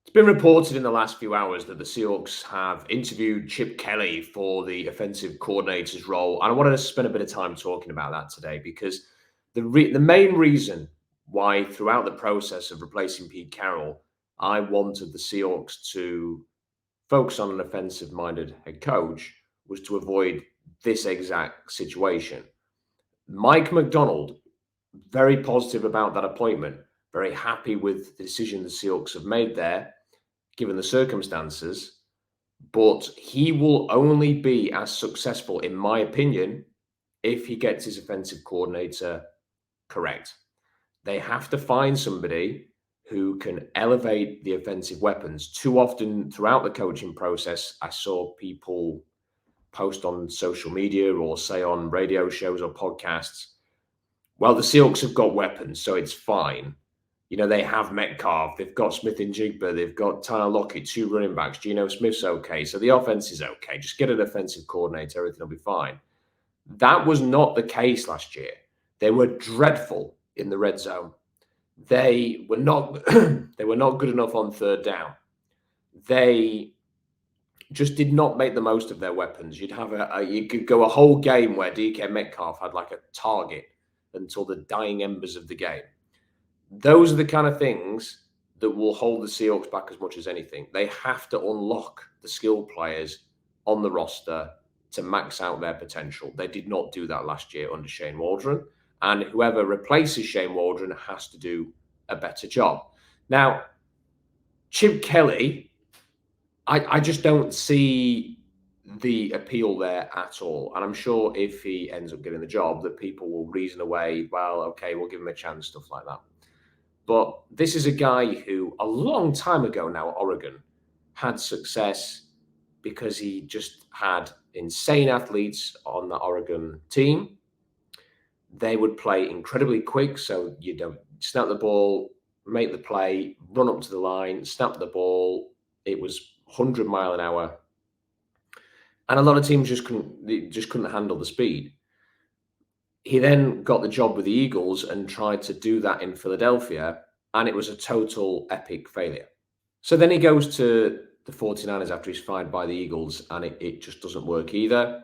It's been reported in the last few hours that the Seahawks have interviewed Chip Kelly for the offensive coordinator's role. And I wanted to spend a bit of time talking about that today because the main reason why, throughout the process of replacing Pete Carroll, I wanted the Seahawks to focus on an offensive minded head coach was to avoid this exact situation. Mike McDonald, very positive about that appointment, very happy with the decision the Seahawks have made there given the circumstances, but he will only be as successful, in my opinion, if he gets his offensive coordinator correct. They have to find somebody who can elevate the offensive weapons. Too often throughout the coaching process, I saw people post on social media or say on radio shows or podcasts, well, the Seahawks have got weapons, so it's fine. You know, they have Metcalf, they've got Smith and Jigba, they've got Tyler Lockett, 2 running backs. Geno Smith's okay. So the offense is okay. Just get an offensive coordinator, everything will be fine. That was not the case last year. They were dreadful in the red zone. They were not they were not good enough on third down. They just did not make the most of their weapons. You'd have you could go a whole game where DK Metcalf had like a target until the dying embers of the game. Those are the kind of things that will hold the Seahawks back as much as anything. They have to unlock the skill players on the roster to max out their potential. They did not do that last year under Shane Waldron, and whoever replaces Shane Waldron has to do a better job. Now, Chip Kelly, I just don't see the appeal there at all. And I'm sure if he ends up getting the job, that people will reason away, well, okay, we'll give him a chance, stuff like that. But this is a guy who, a long time ago now at Oregon, had success because he just had insane athletes on the Oregon team. They would play incredibly quick, so you don't snap the ball, make the play, run up to the line, snap the ball. It was 100 mile an hour. And a lot of teams just couldn't handle the speed. He then got the job with the Eagles and tried to do that in Philadelphia, and it was a total epic failure. So then he goes to the 49ers after he's fired by the Eagles, and it just doesn't work either.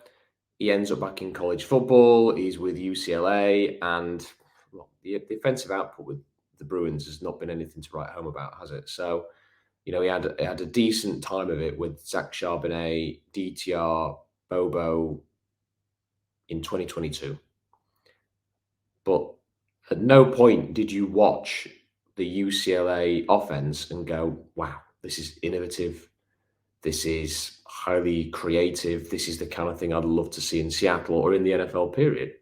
He ends up back in college football. He's with UCLA, and well, the defensive output with the Bruins has not been anything to write home about, has it? So, you know, he had a decent time of it with Zach Charbonnet, DTR, Bobo in 2022. But at no point did you watch the UCLA offense and go, wow, this is innovative. This is highly creative. This is the kind of thing I'd love to see in Seattle or in the NFL period.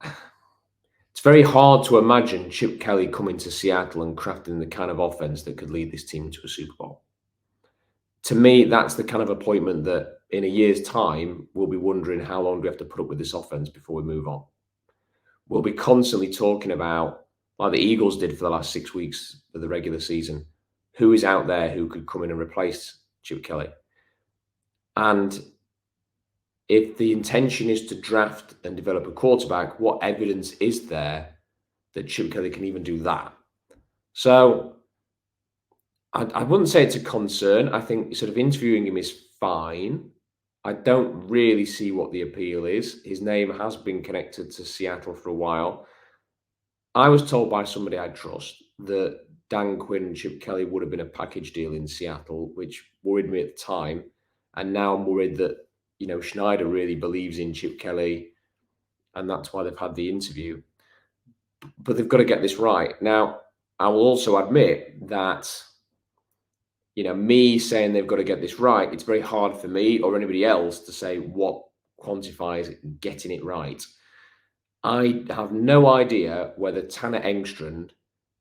It's very hard to imagine Chip Kelly coming to Seattle and crafting the kind of offense that could lead this team to a Super Bowl. To me, that's the kind of appointment that in a year's time, we'll be wondering how long do we have to put up with this offense before we move on. We'll be constantly talking about, like the Eagles did for the last 6 weeks of the regular season, who is out there who could come in and replace Chip Kelly. And if the intention is to draft and develop a quarterback, what evidence is there that Chip Kelly can even do that? So I wouldn't say it's a concern. I think sort of interviewing him is fine. I don't really see what the appeal is. His name has been connected to Seattle for a while. I was told by somebody I trust that Dan Quinn and Chip Kelly would have been a package deal in Seattle, which worried me at the time. And now I'm worried that, you know, Schneider really believes in Chip Kelly, and that's why they've had the interview. But they've got to get this right. Now, I will also admit that, you know, me saying they've got to get this right, it's very hard for me or anybody else to say what quantifies getting it right. I have no idea whether Tanner Engstrand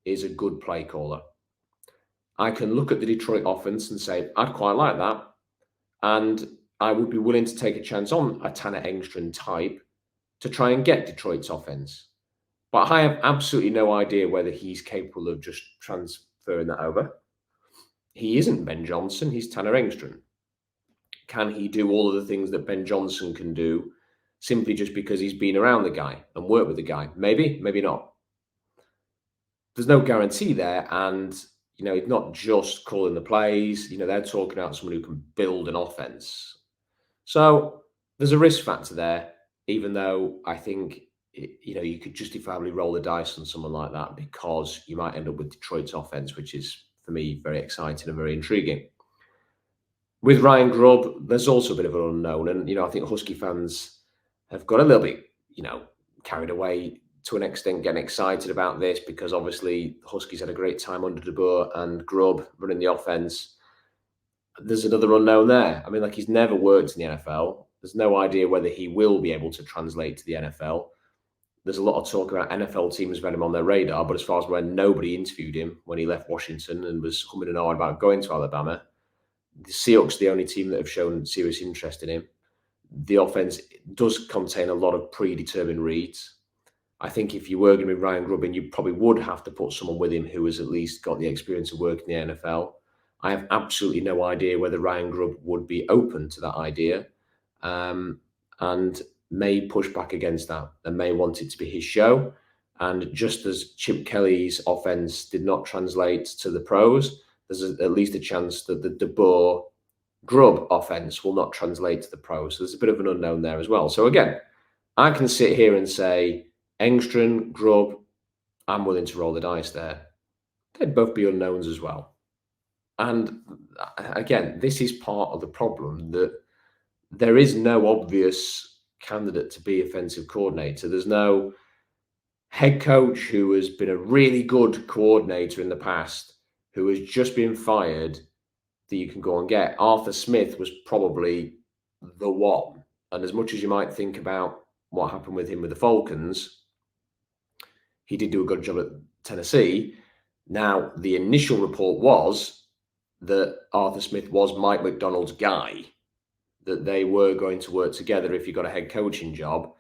is a good play caller. I can look at the Detroit offense and say, I'd quite like that. And I would be willing to take a chance on a Tanner Engstrand type to try and get Detroit's offense. But I have absolutely no idea whether he's capable of just transferring that over. He isn't Ben Johnson, he's Tanner Engstrand. Can he do all of the things that Ben Johnson can do simply just because he's been around the guy and worked with the guy? Maybe, maybe not. There's no guarantee there. And, He's not just calling the plays. They're talking about someone who can build an offense. So there's a risk factor there, even though I think you could justifiably roll the dice on someone like that because you might end up with Detroit's offense, which is for me very exciting and very intriguing. With Ryan Grubb, there's also a bit of an unknown, and I think Husky fans have got a little bit carried away to an extent, getting excited about this because obviously Huskies had a great time under DeBoer and Grubb running the offense. There's another unknown there. I mean, he's never worked in the NFL. There's no idea whether he will be able to translate to the NFL. There's a lot of talk about NFL teams having him on their radar, but as far as when nobody interviewed him when he left Washington and was humming and hawing about going to Alabama, the Seahawks are the only team that have shown serious interest in him. The offense does contain a lot of predetermined reads. I think if you were going to be Ryan Grubb, you probably would have to put someone with him who has at least got the experience of working in the NFL. I have absolutely no idea whether Ryan Grubb would be open to that idea and may push back against that and may want it to be his show. And just as Chip Kelly's offense did not translate to the pros, there's at least a chance that the DeBoer Grubb offense will not translate to the pros. So there's a bit of an unknown there as well. So again, I can sit here and say Engstrand, Grubb, I'm willing to roll the dice there. They'd both be unknowns as well. And again, this is part of the problem that there is no obvious candidate to be offensive coordinator. There's no head coach who has been a really good coordinator in the past who has just been fired that you can go and get. Arthur Smith was probably the one. And as much as you might think about what happened with him with the Falcons, he did do a good job at Tennessee. Now, the initial report was that Arthur Smith was Mike McDonald's guy, that they were going to work together if he got a head coaching job.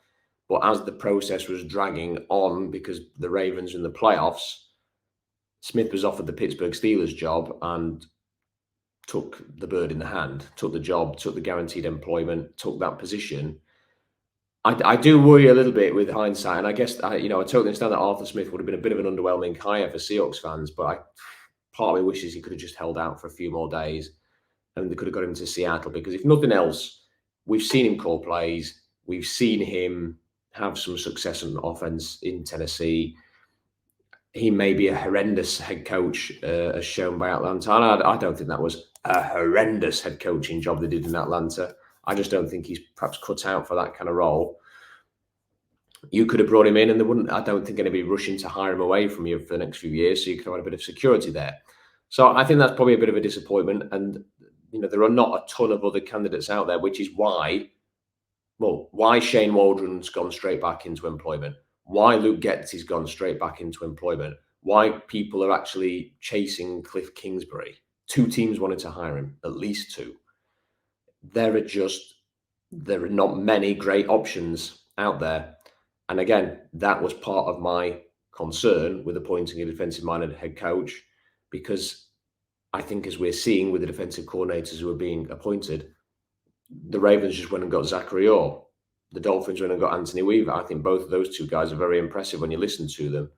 But as the process was dragging on because the Ravens were in the playoffs, Smith was offered the Pittsburgh Steelers job and took the bird in the hand, took the job, took the guaranteed employment, took that position. I do worry a little bit with hindsight, and I guess I totally understand that Arthur Smith would have been a bit of an underwhelming hire for Seahawks fans, but I partly wishes he could have just held out for a few more days and they could have got him to Seattle, because if nothing else, we've seen him call plays, we've seen him have some success on offense in Tennessee. He may be a horrendous head coach, as shown by Atlanta. And I don't think that was a horrendous head coaching job they did in Atlanta. I just don't think he's perhaps cut out for that kind of role. You could have brought him in and I don't think anybody rushing to hire him away from you for the next few years, so you could have had a bit of security there. So I think that's probably a bit of a disappointment. And, there are not a ton of other candidates out there, which is why Shane Waldron's gone straight back into employment, why Luke Getsy's gone straight back into employment, why people are actually chasing Cliff Kingsbury. 2 teams wanted to hire him, at least 2. There are not many great options out there. And again, that was part of my concern with appointing a defensive-minded head coach, because I think, as we're seeing with the defensive coordinators who are being appointed, the Ravens just went and got Zachary Orr. The Dolphins went and got Anthony Weaver. I think both of those 2 guys are very impressive when you listen to them.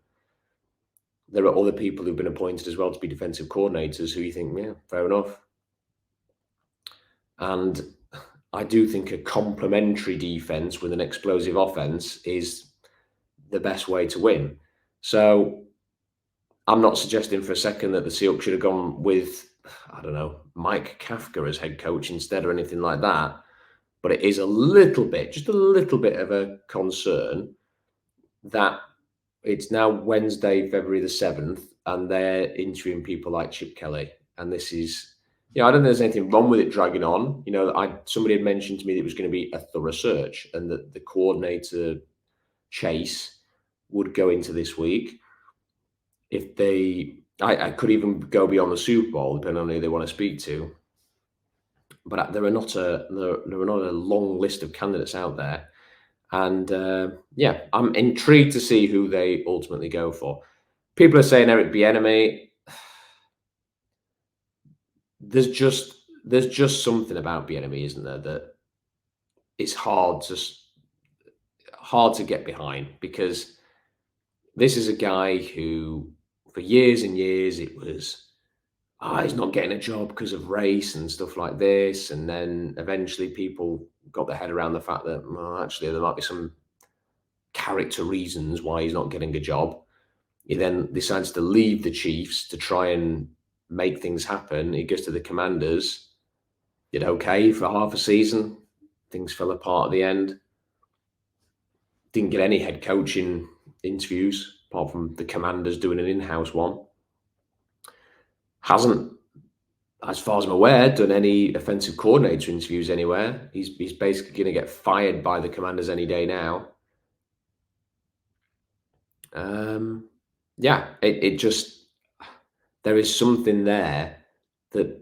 There are other people who've been appointed as well to be defensive coordinators who you think, yeah, fair enough. And I do think a complementary defense with an explosive offense is the best way to win. So I'm not suggesting for a second that the Seahawks should have gone with, I don't know, Mike Kafka as head coach instead or anything like that. But it is just a little bit of a concern that it's now Wednesday, February the 7th, and they're interviewing people like Chip Kelly. And this is, I don't think there's anything wrong with it dragging on. Somebody had mentioned to me that it was going to be a thorough search and that the coordinator chase would go into this week. If I could even go beyond the Super Bowl, depending on who they want to speak to. But there are not a long list of candidates out there. And I'm intrigued to see who they ultimately go for. People are saying Eric Bieniemy. There's just something about Bieniemy, isn't there, that it's hard to get behind, because this is a guy who, for years and years, it was he's not getting a job because of race and stuff like this. And then eventually people got their head around the fact that, well, actually, there might be some character reasons why he's not getting a job. He then decides to leave the Chiefs to try and make things happen. He goes to the Commanders, did okay for half a season. Things fell apart at the end. Didn't get any head coaching interviews apart from the Commanders doing an in-house one. Hasn't, as far as I'm aware, done any offensive coordinator interviews anywhere. He's basically going to get fired by the Commanders any day now. Yeah, it just, there is something there that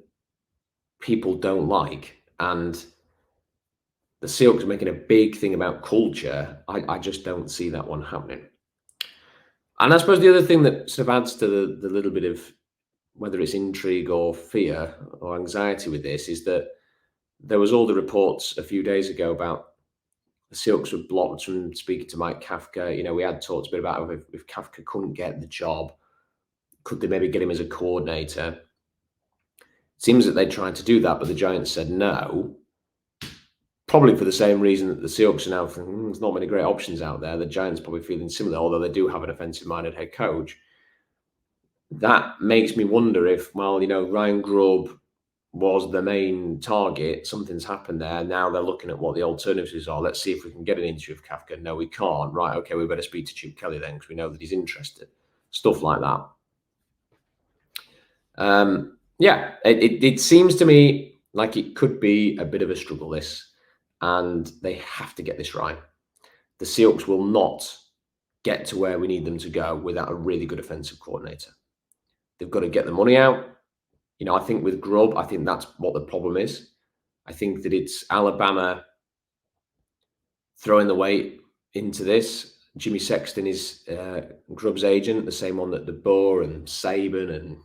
people don't like. And the Seahawks are making a big thing about culture. I just don't see that one happening. And I suppose the other thing that sort of adds to the little bit of, whether it's intrigue or fear or anxiety with this, is that there was all the reports a few days ago about the Seahawks were blocked from speaking to Mike Kafka. You know, we had talked a bit about if Kafka couldn't get the job, could they maybe get him as a coordinator? It seems that they tried to do that, but the Giants said no. Probably for the same reason that the Seahawks are now thinking, there's not many great options out there. The Giants probably feeling similar, although they do have an offensive-minded head coach. That makes me wonder if, well, Ryan Grubb was the main target. Something's happened there. Now they're looking at what the alternatives are. Let's see if we can get an interview with Kafka. No, we can't. Right, okay, we better speak to Chip Kelly then because we know that he's interested. Stuff like that. Yeah, it seems to me like it could be a bit of a struggle, this, and they have to get this right. The Seahawks will not get to where we need them to go without a really good offensive coordinator. They've got to get the money out. I think with Grubb, I think that's what the problem is. I think that it's Alabama throwing the weight into this. Jimmy Sexton is Grubb's agent, the same one that DeBoer and Saban and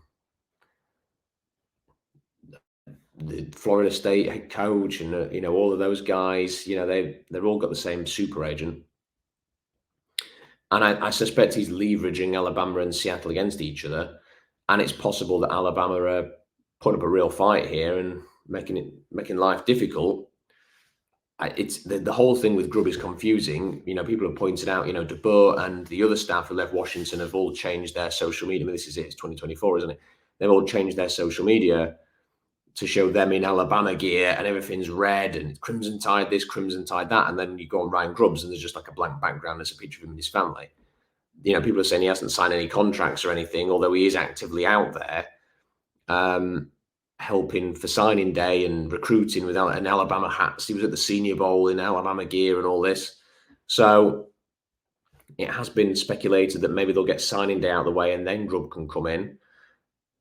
the Florida State head coach and all of those guys. They've all got the same super agent, and I suspect he's leveraging Alabama and Seattle against each other. And it's possible that Alabama are putting up a real fight here and making life difficult. It's the whole thing with Grubb is confusing. People have pointed out, DeBoer and the other staff who left Washington have all changed their social media. I mean, this is it. It's 2024, isn't it? They've all changed their social media to show them in Alabama gear and everything's red and Crimson Tide this, Crimson Tide that. And then you go on Ryan Grubb's and there's just like a blank background. There's a picture of him and his family. People are saying he hasn't signed any contracts or anything, although he is actively out there helping for signing day and recruiting with an Alabama hats. He was at the Senior Bowl in Alabama gear and all this. So it has been speculated that maybe they'll get signing day out of the way and then Grubb can come in.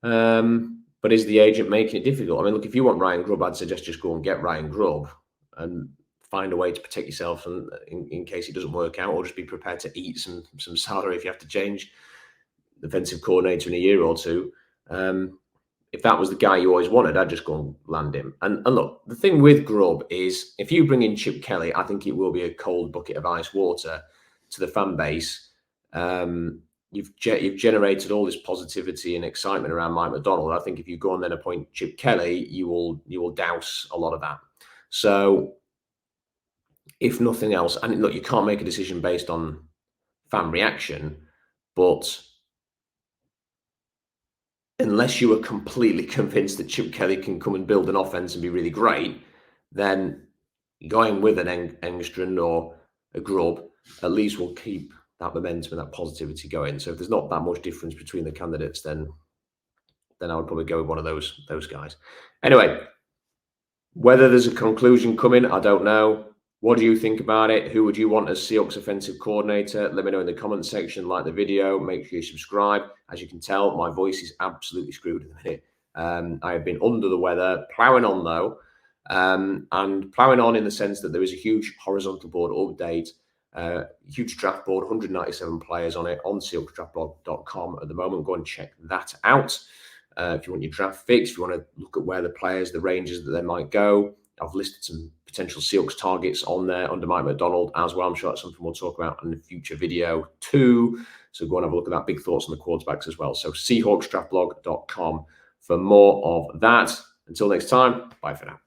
But is the agent making it difficult? I mean, look, if you want Ryan Grubb, I'd suggest just go and get Ryan Grubb and find a way to protect yourself and in case it doesn't work out, or just be prepared to eat some salary if you have to change the defensive coordinator in a year or two. If that was the guy you always wanted, I'd just go and land him. And look, the thing with Grubb is if you bring in Chip Kelly, I think it will be a cold bucket of ice water to the fan base. You've generated all this positivity and excitement around Mike Macdonald. I think if you go and then appoint Chip Kelly, you will douse a lot of that. So if nothing else, and look, you can't make a decision based on fan reaction, but unless you are completely convinced that Chip Kelly can come and build an offense and be really great, then going with an Engstrand or a Grubb at least will keep that momentum and that positivity going. So if there's not that much difference between the candidates, then I would probably go with one of those guys. Anyway, whether there's a conclusion coming, I don't know. What do you think about it? Who would you want as Seahawks offensive coordinator? Let me know in the comment section. Like the video. Make sure you subscribe. As you can tell, my voice is absolutely screwed at the minute. I have been under the weather, ploughing on though, and ploughing on in the sense that there is a huge horizontal board update, huge draft board, 197 players on it on SeahawksDraftBlog.com at the moment. Go and check that out. If you want your draft fix, if you want to look at where the players, the ranges that they might go. I've listed some potential Seahawks targets on there under Mike Macdonald as well. I'm sure that's something we'll talk about in a future video too. So go and have a look at that. Big thoughts on the quarterbacks as well. So SeahawksDraftBlog.com for more of that. Until next time, bye for now.